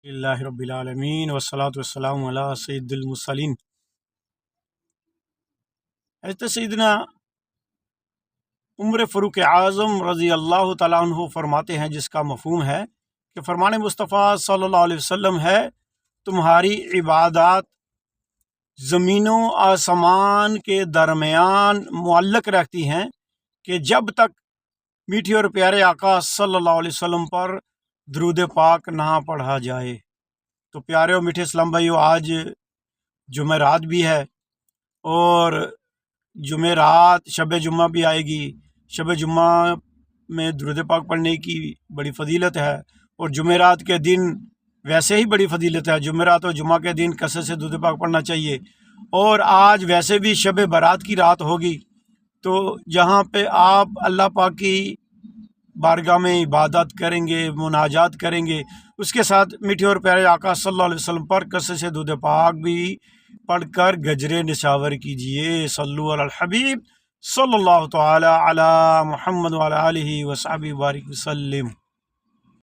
اللہ رب العالمین والصلاة والسلام علی سید المرسلین۔ حضرت سیدنا عمر فاروق اعظم رضی اللہ تعالیٰ عنہ فرماتے ہیں، جس کا مفہوم ہے کہ فرمان مصطفیٰ صلی اللہ علیہ وسلم ہے، تمہاری عبادات زمین و آسمان کے درمیان معلق رہتی ہیں کہ جب تک میٹھے اور پیارے آقا صلی اللہ علیہ وسلم پر درود پاک نہ پڑھا جائے۔ تو پیارے اور میٹھے اسلام بھائیو، آج جمعرات بھی ہے اور جمعرات شب جمعہ بھی آئے گی۔ شب جمعہ میں درود پاک پڑھنے کی بڑی فضیلت ہے، اور جمعرات کے دن ویسے ہی بڑی فضیلت ہے۔ جمعرات اور جمعہ کے دن کثرت سے درود پاک پڑھنا چاہیے، اور آج ویسے بھی شب برات کی رات ہوگی، تو جہاں پہ آپ اللہ پاک کی بارگاہ میں عبادت کریں گے، مناجات کریں گے، اس کے ساتھ میٹھے اور پیارے آقا صلی اللہ علیہ وسلم پر کثرت سے درود پاک بھی پڑھ کر گجرے نشاور کیجئے۔ صلو علی الحبیب صلی اللہ تعالی علی محمد وعلی آلہ وصحبہ وبارک وسلم۔